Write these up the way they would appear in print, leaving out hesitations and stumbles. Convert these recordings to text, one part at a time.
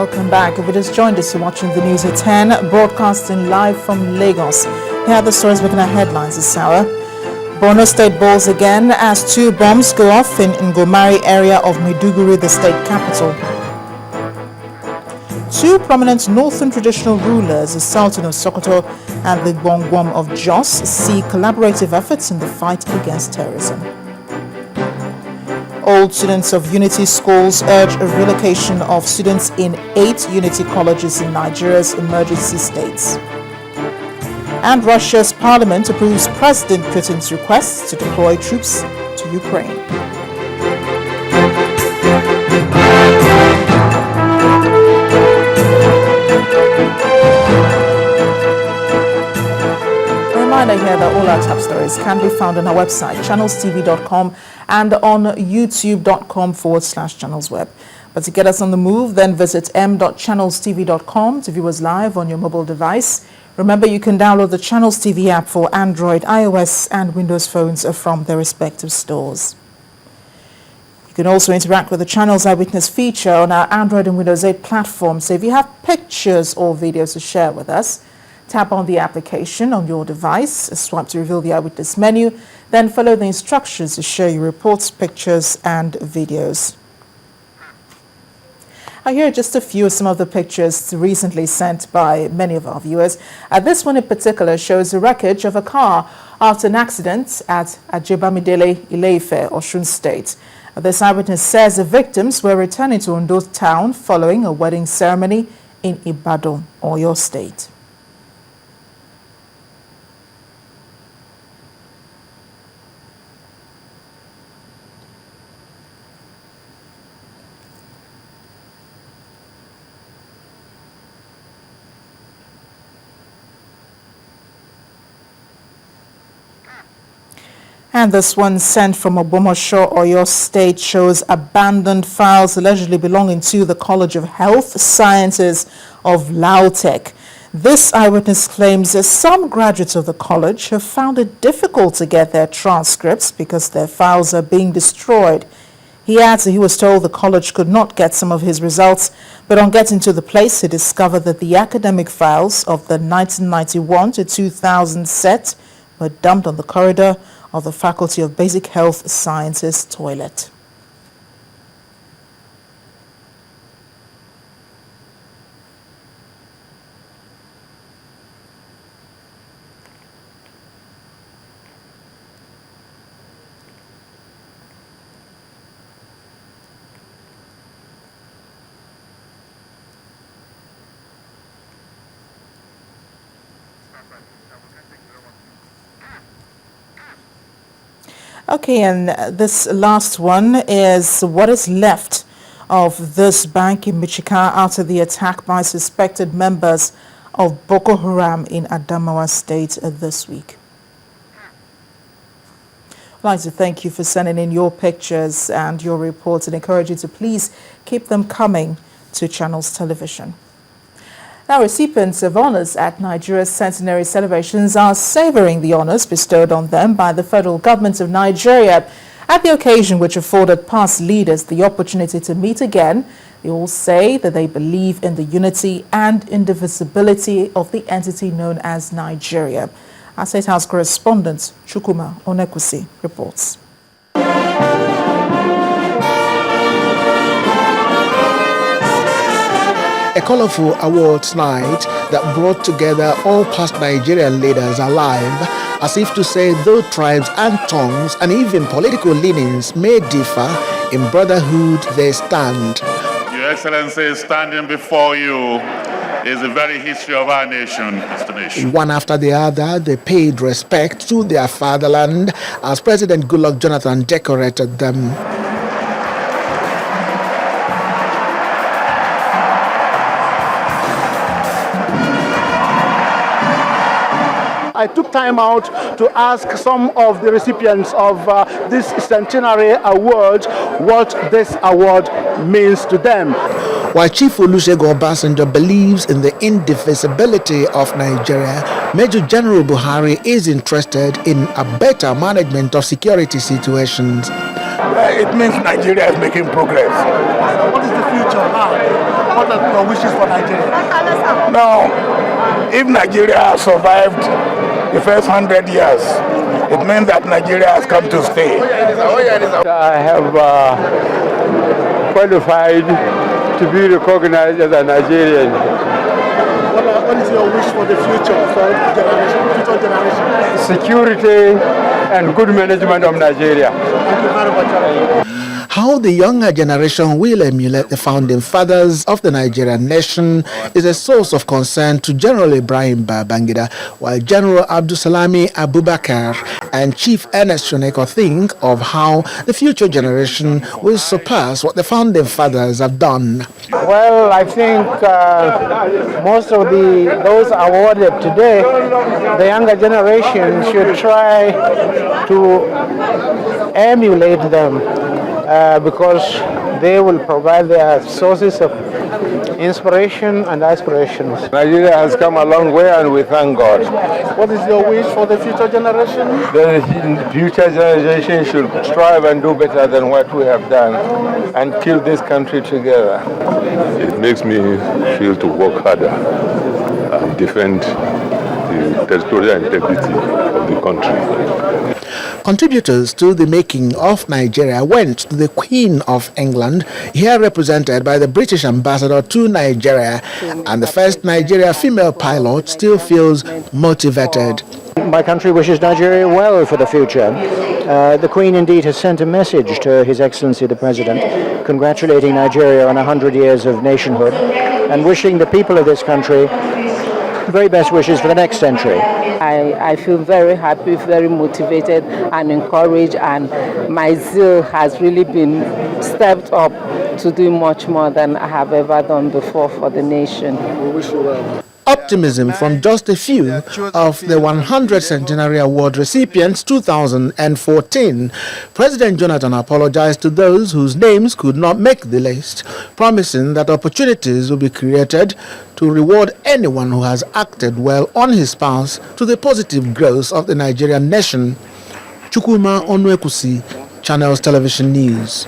Welcome back. If you just joined us, you're watching the news at 10, broadcasting live from Lagos. Here are the stories making our headlines this hour. Borno State balls again as 2 bombs go off in Ngomari area of Maiduguri, the state capital. 2 prominent northern traditional rulers, the Sultan of Sokoto and the Gwangwam of Jos, see collaborative efforts in the fight against terrorism. Old students of Unity schools urge a relocation of students in 8 Unity colleges in Nigeria's emergency states. And Russia's parliament approves President Putin's request to deploy troops to Ukraine. Reminder here that all our top stories can be found on our website, ChannelsTV.com, and on YouTube.com/channelsweb. But to get us on the move, then visit m.channelstv.com to view us live on your mobile device. Remember, you can download the Channels TV app for Android, iOS, and Windows phones from their respective stores. You can also interact with the Channels Eyewitness feature on our Android and Windows 8 platforms. So if you have pictures or videos to share with us, tap on the application on your device, swipe to reveal the Eyewitness menu, then follow the instructions to share your reports, pictures, and videos. Here are just a few of some of the pictures recently sent by many of our viewers. This one in particular shows the wreckage of a car after an accident at Ajebamidele, Ile-Ife, Osun State. This eyewitness says the victims were returning to Ondo town following a wedding ceremony in Ibadan, Oyo State. And this one sent from Obomosho, Oyo State, shows abandoned files allegedly belonging to the College of Health Sciences of Lautech. This eyewitness claims that some graduates of the college have found it difficult to get their transcripts because their files are being destroyed. He adds that he was told the college could not get some of his results, but on getting to the place, he discovered that the academic files of the 1991 to 2000 set were dumped on the corridor of the Faculty of Basic Health Sciences toilet. Okay, and this last one is what is left of this bank in Michika after the attack by suspected members of Boko Haram in Adamawa State this week. I'd like to thank you for sending in your pictures and your reports and encourage you to please keep them coming to Channels Television. Now, recipients of honors at Nigeria's Centenary celebrations are savoring the honors bestowed on them by the federal government of Nigeria. At the occasion, which afforded past leaders the opportunity to meet again, they all say that they believe in the unity and indivisibility of the entity known as Nigeria. Our State House correspondent, Chukuma Onekwusi, reports. A colorful awards night that brought together all past Nigerian leaders alive, as if to say though tribes and tongues and even political leanings may differ, in brotherhood they stand. Your Excellency, standing before you is the very history of our nation. One after the other, they paid respect to their fatherland as President Goodluck Jonathan decorated them. I took time out to ask some of the recipients of this Centenary Award what this award means to them. While Chief Olusegun Obasanjo believes in the indivisibility of Nigeria, Major General Buhari is interested in a better management of security situations. It means Nigeria is making progress. What is the future now? What are your wishes for Nigeria? Now, if Nigeria has survived the first 100 years, it means that Nigeria has come to stay. I have qualified to be recognized as a Nigerian. What is your wish for the future future generation? Security and good management of Nigeria. Thank you very much. How the younger generation will emulate the founding fathers of the Nigerian nation is a source of concern to General Ibrahim Babangida, while General Abdulsalami Abubakar and Chief Ernest Shoneko think of how the future generation will surpass what the founding fathers have done. Well, I think most of those awarded today, the younger generation should try to emulate them because they will provide their sources of inspiration and aspirations. Nigeria has come a long way and we thank God. What is your wish for the future generation? The future generation should strive and do better than what we have done and keep this country together. It makes me feel to work harder and defend the territorial integrity of the country. Contributors to the making of Nigeria went to the Queen of England, here represented by the British ambassador to Nigeria, and the first Nigeria female pilot still feels motivated. My country wishes Nigeria well for the future. The Queen indeed has sent a message to His Excellency the President, congratulating Nigeria on 100 years of nationhood and wishing the people of this country very best wishes for the next century. I feel very happy, very motivated and encouraged, and my zeal has really been stepped up to do much more than I have ever done before for the nation. We wish you well. Optimism from just a few of the 100 Centenary Award recipients 2014. President Jonathan apologized to those whose names could not make the list, promising that opportunities will be created to reward anyone who has acted well on his path to the positive growth of the Nigerian nation. Chukwuma Onwekusi, Channels Television News.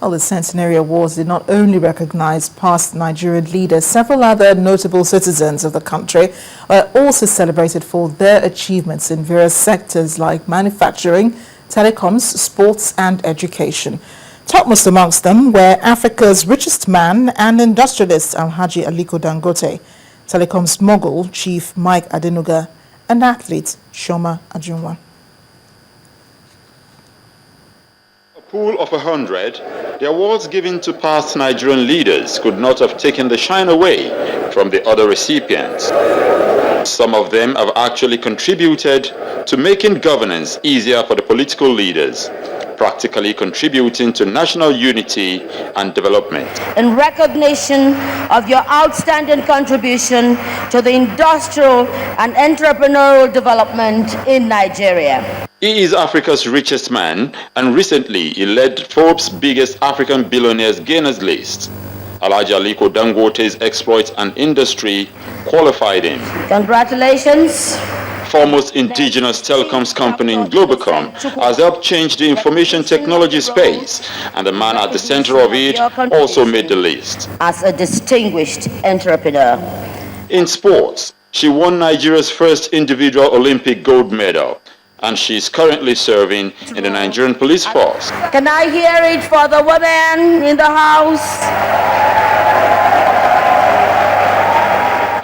Well, the Centenary Awards did not only recognize past Nigerian leaders, several other notable citizens of the country were also celebrated for their achievements in various sectors like manufacturing, telecoms, sports and education. Topmost amongst them were Africa's richest man and industrialist Alhaji Aliko Dangote, telecoms mogul Chief Mike Adenuga, and athlete Shoma Ajunwa. Pool of 100, the awards given to past Nigerian leaders could not have taken the shine away from the other recipients. Some of them have actually contributed to making governance easier for the political leaders, practically contributing to national unity and development. In recognition of your outstanding contribution to the industrial and entrepreneurial development in Nigeria. He is Africa's richest man, and recently he led Forbes' biggest African billionaires gainers list. Alhaji Aliko Dangote's exploits and industry qualified him. Congratulations. Foremost indigenous telecoms company in Globacom has helped change the information technology space, and the man at the center of it also made the list. As a distinguished entrepreneur. In sports, she won Nigeria's first individual Olympic gold medal, and she is currently serving in the Nigerian police force. Can I hear it for the women in the house?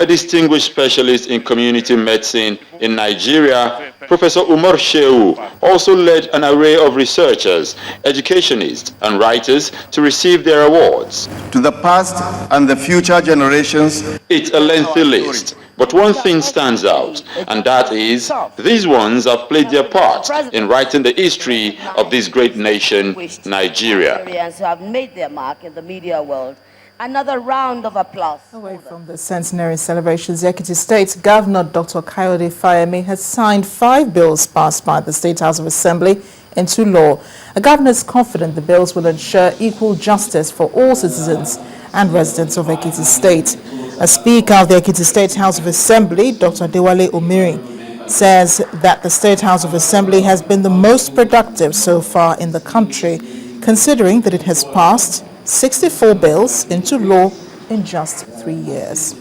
A distinguished specialist in community medicine in Nigeria, Professor Umar Shehu also led an array of researchers, educationists, and writers to receive their awards. To the past and the future generations, it's a lengthy list, but one thing stands out, and that is these ones have played their part in writing the history of this great nation, Nigeria. Who have made their mark in the media world. Another round of applause. Away from the Centenary celebrations, Ekiti State Governor Dr. Kayode Fayemi has signed 5 bills passed by the State House of Assembly into law. The governor is confident the bills will ensure equal justice for all citizens and residents of Ekiti State. A speaker of the Ekiti State House of Assembly, Dr. Dewale Omiri, says that the State House of Assembly has been the most productive so far in the country, considering that it has passed 64 bills into law in just 3 years.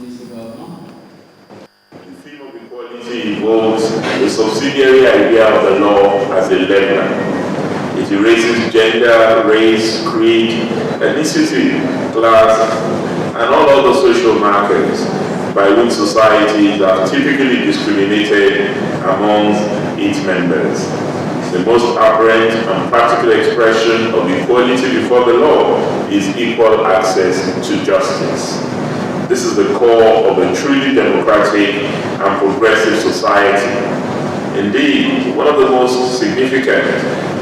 Equality involves the subsidiary idea of the law as a leveler. It erases gender, race, creed, ethnicity, class, and all other social markers by which societies are typically discriminated among its members. The most apparent and practical expression of equality before the law is equal access to justice. This is the core of a truly democratic and progressive society. Indeed, one of the most significant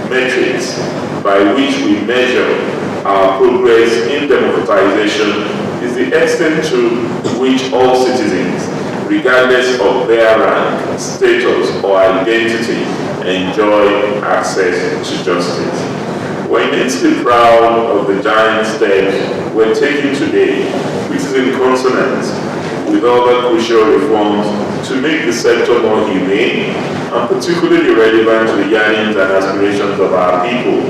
metrics by which we measure our progress in democratization is the extent to which all citizens, regardless of their rank, status, or identity, enjoy access to justice. We're immensely proud of the giant steps we're taking today, which is in consonance with other crucial reforms to make the sector more humane and particularly relevant to the yearnings and aspirations of our people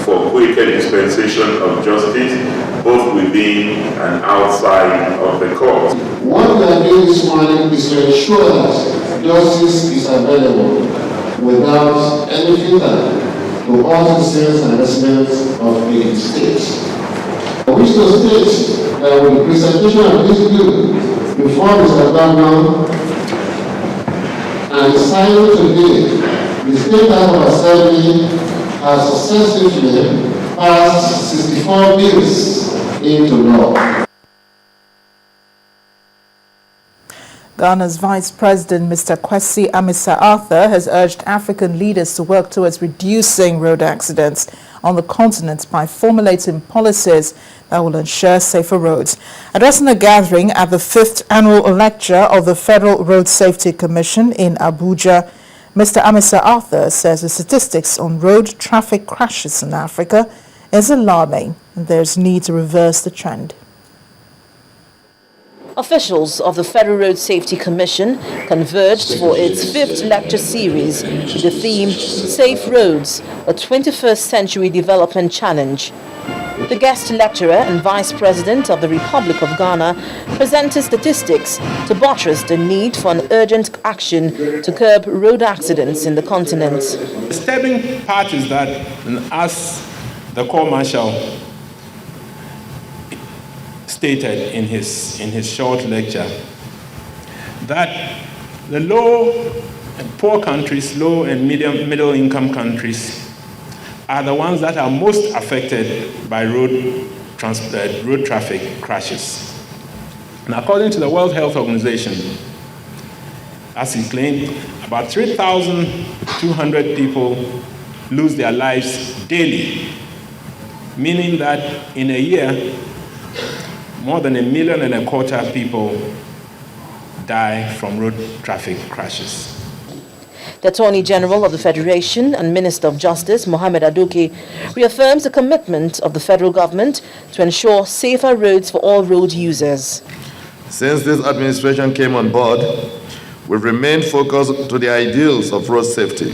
for quicker dispensation of justice, both within and outside of the court. What we are doing this morning is to ensure that justice is available without any filter to all citizens and residents of the state. I wish to state that with the presentation of this bill before Mr. Governor and signing today, the State House of Assembly has successfully passed 64 bills into law. Ghana's Vice President, Mr. Kwesi Amisa-Arthur, has urged African leaders to work towards reducing road accidents on the continent by formulating policies that will ensure safer roads. Addressing a gathering at the 5th annual lecture of the Federal Road Safety Commission in Abuja, Mr. Amisa-Arthur says the statistics on road traffic crashes in Africa is alarming and there's need to reverse the trend. Officials of the Federal Road Safety Commission converged for its 5th lecture series with the theme Safe Roads, a 21st Century Development Challenge. The guest lecturer and Vice President of the Republic of Ghana presented statistics to buttress the need for an urgent action to curb road accidents in the continent. The disturbing part is that, as the Corps Marshal stated in his short lecture, that the low and poor countries, low and middle income countries, are the ones that are most affected by road traffic crashes. And according to the World Health Organization, as he claimed, about 3,200 people lose their lives daily, meaning that in a year, more than 1.25 million people die from road traffic crashes. The Attorney General of the Federation and Minister of Justice, Mohamed Adoke, reaffirms the commitment of the federal government to ensure safer roads for all road users. Since this administration came on board, we've remained focused to the ideals of road safety,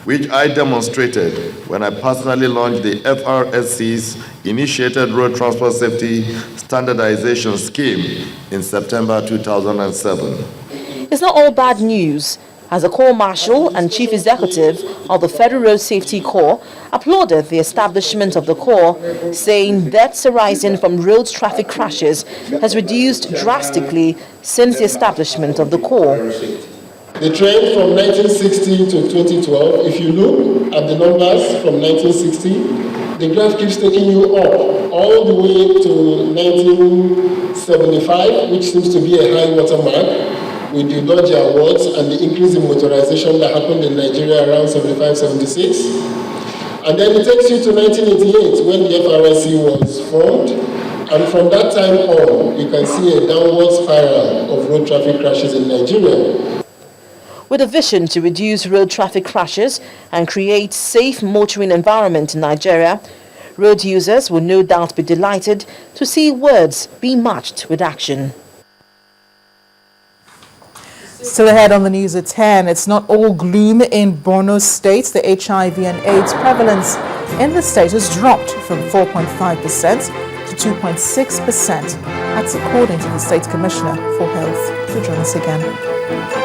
which I demonstrated when I personally launched the FRSC's initiated Road Transport Safety Standardization Scheme in September 2007. It's not all bad news, as the Corps Marshal and Chief Executive of the Federal Road Safety Corps applauded the establishment of the Corps, saying deaths arising from road traffic crashes has reduced drastically since the establishment of the Corps. The trend from 1960 to 2012, if you look at the numbers from 1960, the graph keeps taking you up all the way to 1975, which seems to be a high watermark with the Dodge Awards and the increase in motorization that happened in Nigeria around 75-76. And then it takes you to 1988 when the FRSC was formed. And from that time on, you can see a downward spiral of road traffic crashes in Nigeria. With a vision to reduce road traffic crashes and create safe motoring environment in Nigeria, road users will no doubt be delighted to see words be matched with action. Still ahead on the news at 10, it's not all gloom in Borno State. The HIV and AIDS prevalence in the state has dropped from 4.5% to 2.6%. That's according to the State Commissioner for Health. To join us again.